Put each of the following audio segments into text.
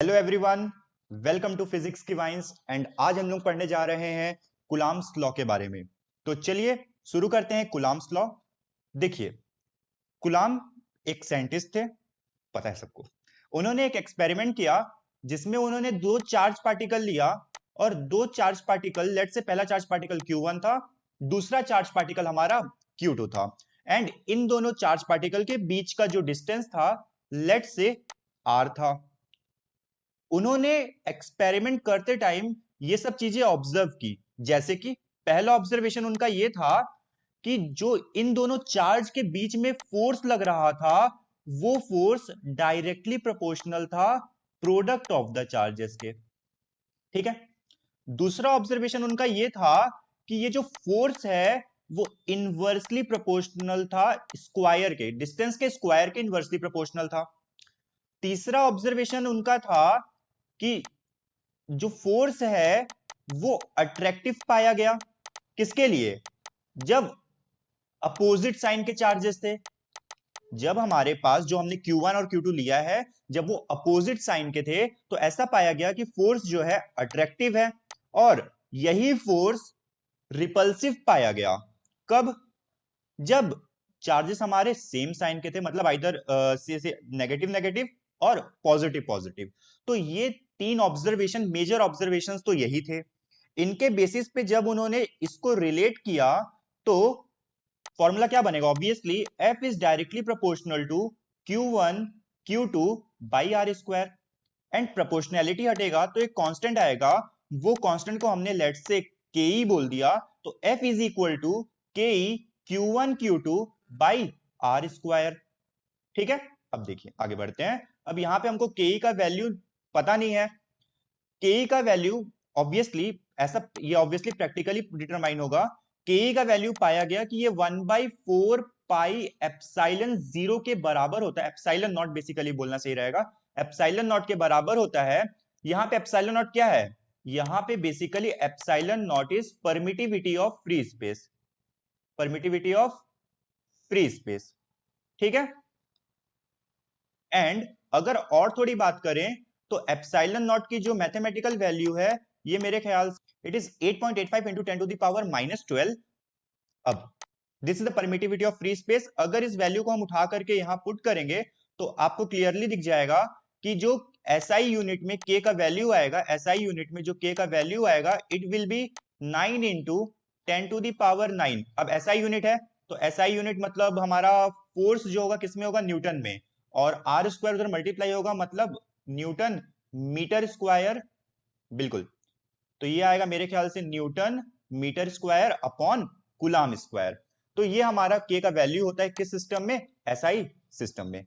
Hello everyone, welcome to physics की vines. And आज हम लोग पढ़ने जा रहे हैं कुलाम्स लॉ के बारे में। तो चलिए शुरू करते हैं कुलाम्स लॉ। देखिए, कुलाम एक साइंटिस्ट थे, पता है सबको। उन्होंने एक एक्सपेरिमेंट किया जिसमें उन्होंने दो चार्ज पार्टिकल लिया और दो चार्ज पार्टिकल, लेट से पहला चार्ज पार्टिकल Q1 था, दूसरा चार्ज पार्टिकल हमारा Q2 था। एंड इन दोनों चार्ज पार्टिकल के बीच का जो डिस्टेंस था, लेट से R था। उन्होंने एक्सपेरिमेंट करते टाइम ये सब चीजें ऑब्जर्व की। जैसे कि पहला ऑब्जर्वेशन उनका ये था कि जो इन दोनों चार्ज के बीच में फोर्स लग रहा था, वो फोर्स डायरेक्टली प्रोपोर्शनल था प्रोडक्ट ऑफ द चार्जेस के। ठीक है। दूसरा ऑब्जर्वेशन उनका ये था कि ये जो फोर्स है वो इनवर्सली प्रोपोर्शनल था स्क्वायर के डिस्टेंस के, स्क्वायर के इनवर्सली प्रोपोर्शनल था। तीसरा ऑब्जर्वेशन उनका था कि जो फोर्स है वो अट्रैक्टिव पाया गया। किसके लिए? जब अपोजिट साइन के चार्जेस थे, जब हमारे पास जो हमने Q1 और Q2 लिया है, जब वो अपोजिट साइन के थे, तो ऐसा पाया गया कि फोर्स जो है अट्रैक्टिव है। और यही फोर्स रिपल्सिव पाया गया। कब? जब चार्जेस हमारे सेम साइन के थे, मतलब आइदर से नेगेटिव नेगेटिव और पॉजिटिव पॉजिटिव। तो ये तीन ऑब्जर्वेशन, मेजर ऑब्जर्वेशंस तो यही थे। इनके बेसिस पे जब उन्होंने इसको रिलेट किया, तो फॉर्मूला क्या बनेगा? Obviously F is directly proportional to Q1 Q2 by R square. And proportionality हटेगा तो एक कांस्टेंट आएगा, वो कांस्टेंट को हमने लेट से के बोल दिया। तो F is equal to K Q1 Q2 by R square. ठीक है। अब देखिए आगे बढ़ते हैं। अब यहां पे हमको के का वैल्यू पता नहीं है। के का वैल्यू ऑब्वियसली ऐसा, ये ऑब्वियसली प्रैक्टिकली डिटरमाइन होगा। के का वैल्यू पाया गया कि ये 1/4 पाई एप्सिलॉन जीरो के बराबर होता है। एप्सिलॉन नॉट बेसिकली बोलना सही रहेगा, एप्सिलॉन नॉट के बराबर होता है। यहां पे एप्सिलॉन नॉट क्या है? यहां पे basically epsilon not is permittivity of free space, permittivity of free space. ठीक है। एंड अगर और थोड़ी बात करें तो एप्सिलॉन नॉट की जो मैथमेटिकल वैल्यू है, ये मेरे ख्याल से it is 8.85 into 10 to the power -12। अब this is the permittivity of free space. अगर इस वैल्यू को हम उठा करके यहां पुट करेंगे तो आपको क्लियरली दिख जाएगा कि जो एसआई यूनिट में के का वैल्यू आएगा, एसआई यूनिट में जो के का वैल्यू आएगा, it will be 9 into 10 to the power 9। अब एसआई यूनिट है तो एसआई यूनिट मतलब हमारा फोर्स जो होगा किसमें होगा? न्यूटन में। और आर स्क्वायर उधर मल्टीप्लाई होगा, मतलब न्यूटन मीटर स्क्वायर। बिल्कुल। तो ये आएगा मेरे ख्याल से newton metre square upon coulomb square. तो ये हमारा के का वैल्यू होता है किस सिस्टम में? एसआई सिस्टम में।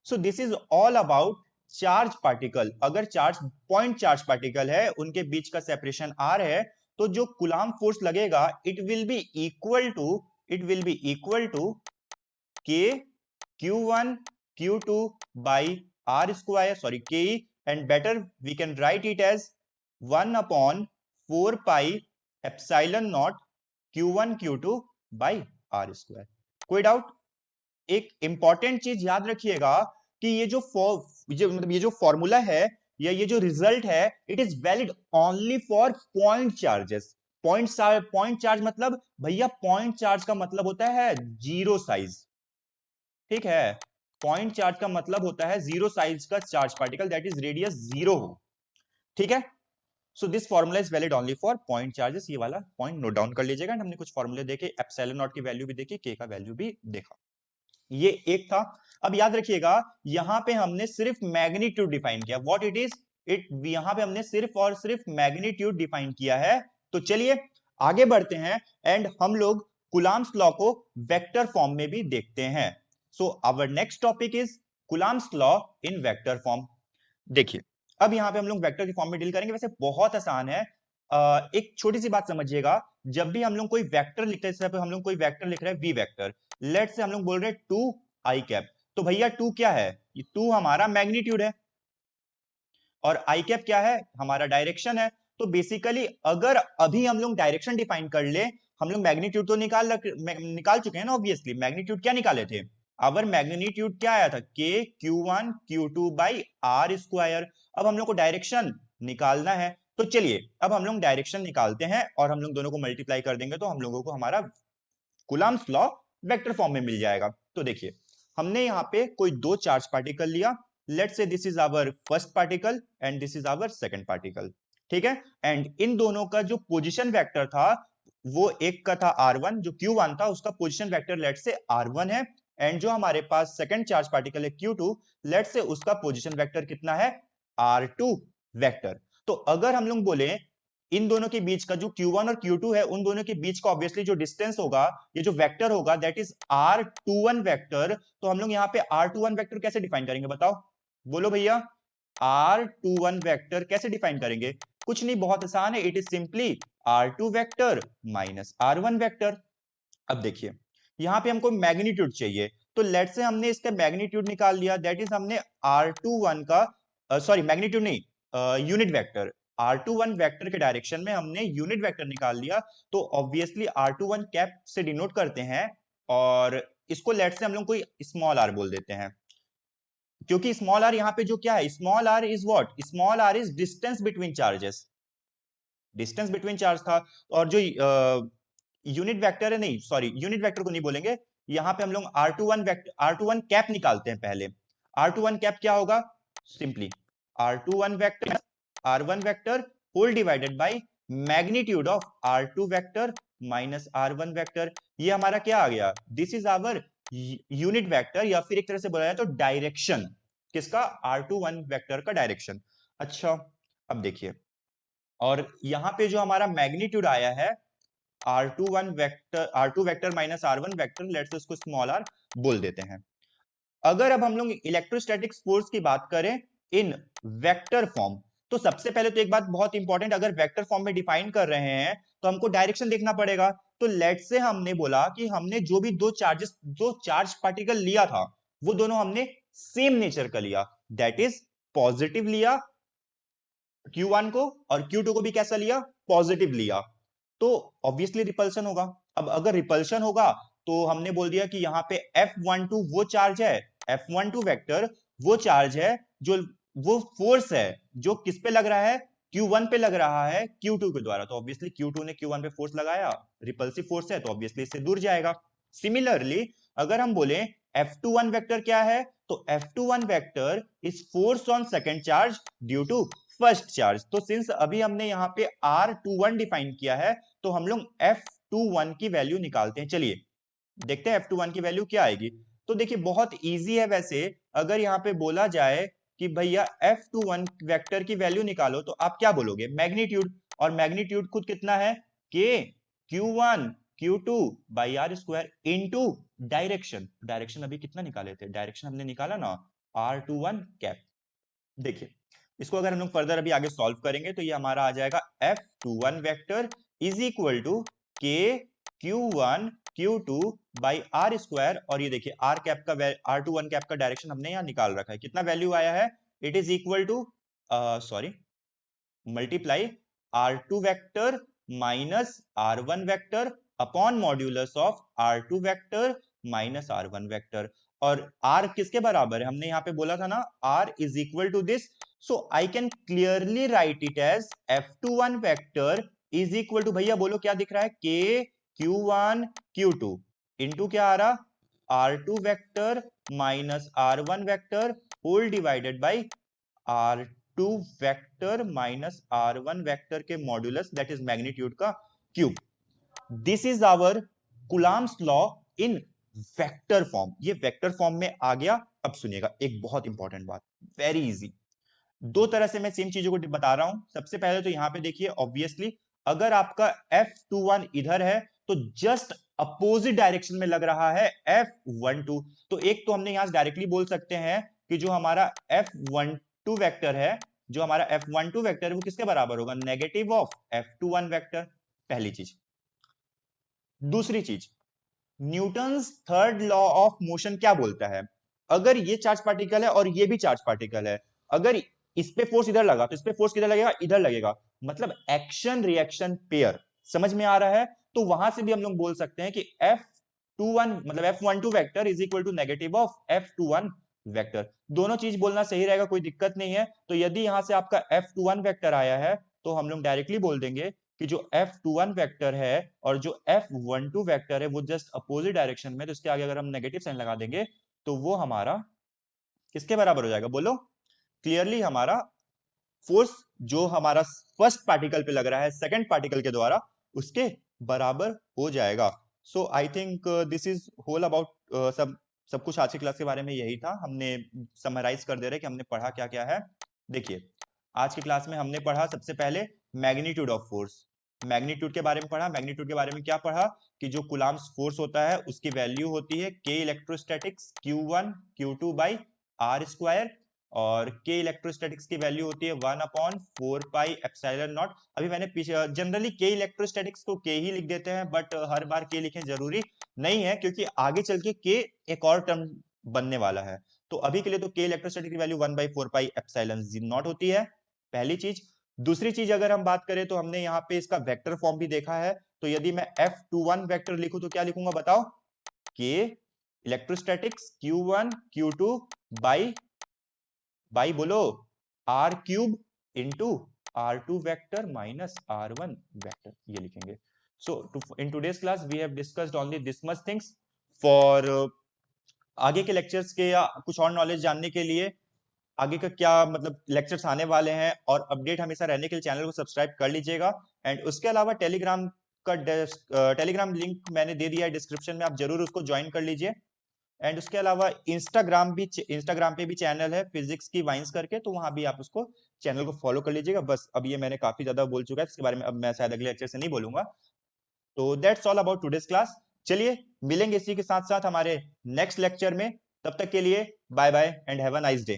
So this is all about charge particle. अगर चार्ज, पॉइंट चार्ज पार्टिकल है, उनके बीच का सेपरेशन आर है, तो जो कूलाम फोर्स लगेगा it will be equal to, it will be equal to K Q1 Q2 by R square, sorry Ke, and better we can write it as 1 upon 4 pi epsilon naught Q1 Q2 by R square। कोई doubt? एक important चीज याद रखिएगा कि मतलब ये जो formula है या ये जो रिजल्ट है, it is valid only for point charges. Point charge मतलब भैया, पॉइंट चार्ज का मतलब होता है जीरो साइज। ठीक है। पॉइंट चार्ज का मतलब होता है जीरो साइज का charge particle, that is radius zero हो। ठीक है। So this formula is valid only for point charges. ये वाला पॉइंट नोट डाउन कर लीजिएगा। हमने कुछ फॉर्मूले देखे, एप्सिलॉन नॉट की वैल्यू भी देखी, के का वैल्यू भी देखा। ये एक था। अब याद रखिएगा, यहां पे हमने सिर्फ मैग्नीट्यूड डिफाइन किया। What it is? इट, यहां पे हमने सिर्फ और सिर्फ मैग्नीट्यूड डिफाइन किया है। तो चलिए आगे बढ़ते हैं एंड हम लोग कूलाम्स लॉ को वेक्टर फॉर्म में भी देखते हैं। So our next topic is Coulomb's law in vector form. देखिए, अब यहां पे हम लोग वेक्टर के फॉर्म में डील करेंगे। वैसे बहुत आसान है। एक छोटी सी बात समझिएगा, जब भी हम लोग कोई वेक्टर लिखते हैं, जैसे हम लोग कोई वेक्टर लिख रहे हैं वी वेक्टर, लेट से हम लोग बोल रहे हैं 2 आई कैप, तो भैया 2 क्या है? ये 2 हमारा मैग्नीट्यूड है और आई कैप क्या है? हमारा डायरेक्शन है। तो बेसिकली अगर अभी हम लोग डायरेक्शन डिफाइन कर ले, हम लोग मैग्नीट्यूड तो निकाल चुके हैं ना। ऑब्वियसली मैग्नीट्यूड क्या निकाले थे? अवर मैग्नीट्यूड क्या आया था? के Q1 Q2 by R square. अब हम लोग को डायरेक्शन निकालना है, तो चलिए अब हम लोग डायरेक्शन निकालते हैं और हम लोग दोनों को मल्टीप्लाई कर देंगे तो हम लोगों को हमारा कूलम्ब्स लॉ वेक्टर फॉर्म में मिल जाएगा। तो देखिए हमने यहाँ पे कोई दो चार्ज पार्टिकल लिया, let's say this is our first particle and this is our second particle, ठीक है। एंड इन दोनों का जो पोजीशन वेक्टर था वो एक का था r1, जो q1 था उसका position vector let's say r1 है, एंड जो हमारे पास सेकंड चार्ज पार्टिकल है q2, लेट्स से उसका पोजीशन वेक्टर कितना है r2 वेक्टर। तो अगर हम लोग बोले इन दोनों के बीच का जो q1 और q2 है उन दोनों के बीच का ऑब्वियसली जो डिस्टेंस होगा, ये जो वेक्टर होगा दैट इज r21 वेक्टर। तो हम लोग यहाँ पे r21 वेक्टर कैसे डिफाइन करेंगे बताओ, बोलो भैया r21 वेक्टर कैसे डिफाइन करेंगे? कुछ नहीं, बहुत आसान है, it is simply r2 vector minus r1 vector. अब देखिए यहां पे हमको मैग्नीट्यूड चाहिए, तो लेट से हमने इसका मैग्नीट्यूड निकाल लिया, दैट इज हमने r21 का सॉरी मैग्नीट्यूड नहीं यूनिट वेक्टर, r21 वेक्टर के डायरेक्शन में हमने यूनिट वेक्टर निकाल लिया। तो ऑब्वियसली r21 कैप से डिनोट करते हैं और इसको लेट से हम लोग कोई स्मॉल r बोल देते हैं, क्योंकि स्मॉल r यहाँ पे जो क्या है, small r is what, small r is distance between charges, distance between charge था। और जो यूनिट वेक्टर है, नहीं सॉरी यूनिट वेक्टर को नहीं बोलेंगे, यहां पे हम लोग r21 वेक्टर r21 कैप निकालते हैं पहले। r21 कैप क्या होगा, simply r21 vector r1 vector whole divided by magnitude of r2 vector minus r1 vector. ये हमारा क्या आ गया, this is our unit vector, या फिर एक तरह से बोला जाए तो डायरेक्शन किसका, r21 वेक्टर का डायरेक्शन। अच्छा अब देखिए, और यहां पे जो हमारा मैग्नीट्यूड आया है r21 vector, r2 vector minus r1 vector, let's उसको स्मॉल r बोल देते हैं। अगर अब हम लोग इलेक्ट्रोस्टैटिक फोर्स की बात करें इन वेक्टर फॉर्म, तो सबसे पहले तो एक बात बहुत इंपॉर्टेंट, अगर वेक्टर फॉर्म में डिफाइन कर रहे हैं तो हमको डायरेक्शन देखना पड़ेगा। तो लेट से हमने बोला कि हमने जो भी दो चार्जेस, दो चार्ज पार्टिकल लिया था वो दोनों हमने सेम नेचर का लिया, दैट इज पॉजिटिव लिया Q1 को और Q2 को भी कैसा लिया, पॉजिटिव लिया, तो ऑब्वियसली रिपल्शन होगा। अब अगर रिपल्शन होगा तो हमने बोल दिया कि यहाँ पे F12 वो चार्ज है, F12 वेक्टर वो चार्ज है जो वो फोर्स है जो किस पे लग रहा है, Q1 पे लग रहा है Q2 के द्वारा। तो ऑब्वियसली Q2 ने Q1 पे फोर्स लगाया, रिपल्सिव फोर्स है तो ऑब्वियसली इससे दूर जाएगा। सिमिलरली अगर हम बोले F21 वेक्टर क्या है, तो F21 vector is force on second charge due to first charge. तो सिंस अभी हमने यहाँ पे R21 डिफाइन किया है तो हम लोग F21 की वैल्यू निकालते हैं। चलिए देखते हैं F21 की वैल्यू क्या आएगी। तो देखिए बहुत इजी है वैसे, अगर यहाँ पे बोला जाए कि भैया F21 वेक्टर की वैल्यू निकालो तो आप क्या बोलोगे, मैग्नीट्यूड, और मैग्नीट्यूड खुद कितना है K Q1 Q2 by R square into direction. Direction अभी कितना निकाले थे, डायरेक्शन हमने निकाला ना R21 कैप। देखिए इसको अगर हम लोग फर्दर अभी आगे सॉल्व करेंगे तो ये हमारा आ जाएगा F21 vector is equal to K Q1 Q2 by R square, और ये देखिए आर कैप का R21 कैप का डायरेक्शन हमने यहाँ निकाल रखा है, कितना वैल्यू आया है, it is equal to sorry multiply R2 vector minus R1 vector upon modulus of R2 vector minus R1 vector. और R किसके बराबर है, हमने यहाँ पे बोला था ना R is equal to this, so I can clearly write it as F21 vector is equal to, भैया बोलो क्या दिख रहा है, K Q1 Q2 इंटू क्या आ रहा R2 vector minus R1 vector whole divided by R2 vector minus R1 vector के मॉड्यूलस दैट इज मैग्नीट्यूड का cube. This is our Coulomb's law in vector form, ये वेक्टर फॉर्म में आ गया। अब सुनिएगा एक बहुत इंपॉर्टेंट बात, वेरी इजी, दो तरह से मैं सेम चीजों को बता रहा हूं। सबसे पहले तो यहां पे देखिए ऑब्वियसली अगर आपका F21 इधर है तो जस्ट अपोजिट डायरेक्शन में लग रहा है F12, तो एक तो हमने यहां डायरेक्टली बोल सकते हैं कि जो हमारा F12 वेक्टर है, जो हमारा F12 वेक्टर है वो किसके बराबर होगा, नेगेटिव ऑफ F21 वेक्टर, पहली चीज। दूसरी चीज, Newton's third law of motion क्या बोलता है, अगर ये चार्ज पार्टिकल है और ये भी चार्ज पार्टिकल है, अगर इस पे फोर्स इधर लगा तो इस पे फोर्स किधर लगेगा, इधर लगेगा, मतलब एक्शन रिएक्शन पेयर, समझ में आ रहा है। तो वहां से भी हम लोग बोल सकते हैं कि F21 मतलब F12 vector is equal to negative of F21 vector. दोनों चीज बोलना सही रहेगा, कोई दिक्कत नहीं है। तो यदि यहां से आपका F21 वेक्टर आया है तो हम लोग डायरेक्टली बोल देंगे कि जो F21 वेक्टर है और जो F12 वेक्टर है वो जस्ट अपोजिट डायरेक्शन में, तो इसके आगे अगर हम नेगेटिव साइन लगा देंगे तो वो हमारा किसके बराबर हो जाएगा बोलो? क्लियरली हमारा फोर्स जो हमारा फर्स्ट पार्टिकल पे लग रहा है सेकंड पार्टिकल के द्वारा, उसके बराबर हो जाएगा। So I think this is whole about सब कुछ आज की क्लास के बारे में यही था। हमने समराइज कर दे रहे कि हमने पढ़ा क्या क्या है। देखिए, आज की क्लास में हमने पढ़ा सबसे पहले मैग्नीट्यूड ऑफ फोर्स, मैग्नीट्यूड के बारे में पढ़ा। मैग्नीट्यूड के बारे में क्या पढ़ा कि जो कूलम्ब्स फोर्स होता है उसकी वैल्यू होती है के electrostatics Q1 Q2 by R square, और के इलेक्ट्रोस्टैटिक्स की वैल्यू होती है 1/4 पाई एप्सिलॉन नॉट। अभी मैंने जनरली के इलेक्ट्रोस्टैटिक्स को के ही लिख देते हैं, बट हर बार के लिखें जरूरी नहीं है, क्योंकि आगे चल के के एक और टर्म बनने वाला है। तो अभी के लिए तो के इलेक्ट्रोस्टैटिक की वैल्यू 1/4 पाई एप्सिलॉन नॉट होती है, पहली चीज। दूसरी चीज अगर हम बात करें तो हमने यहाँ पे इसका वेक्टर फॉर्म भी देखा है। तो यदि मैं F21 वेक्टर लिखूं तो क्या लिखूंगा बताओ? के इलेक्ट्रोस्टैटिक्स Q1 Q2 बाई बोलो R cube into R2 vector minus R1 vector, ये लिखेंगे। So in today's class we have discussed only this much things. For आगे के लेक्चर्स के या कुछ और नॉलेज जानने के लिए, आगे का क्या मतलब लेक्चर्स आने वाले हैं और अपडेट हमेशा रहने के लिए चैनल को सब्सक्राइब कर लीजिएगा। एंड उसके अलावा टेलीग्राम का टेलीग्राम लिंक मैंने दे दिया है डिस्क्रिप्शन में, आप जरूर उसको ज्वाइन कर लीजिए। एंड उसके अलावा इंस्टाग्राम पे भी चैनल है फिजिक्स की वाइंस करके, तो वहां भी आप उसको चैनल को फॉलो कर लीजिएगा। बस अब ये मैंने काफी ज्यादा बोल चुका है, इसके बारे में अब मैं शायद अगले लेक्चर से नहीं बोलूंगा। तो that's all about today's class. चलिए मिलेंगे इसी के साथ साथ हमारे नेक्स्ट लेक्चर में। तब तक के लिए bye bye and have a nice day.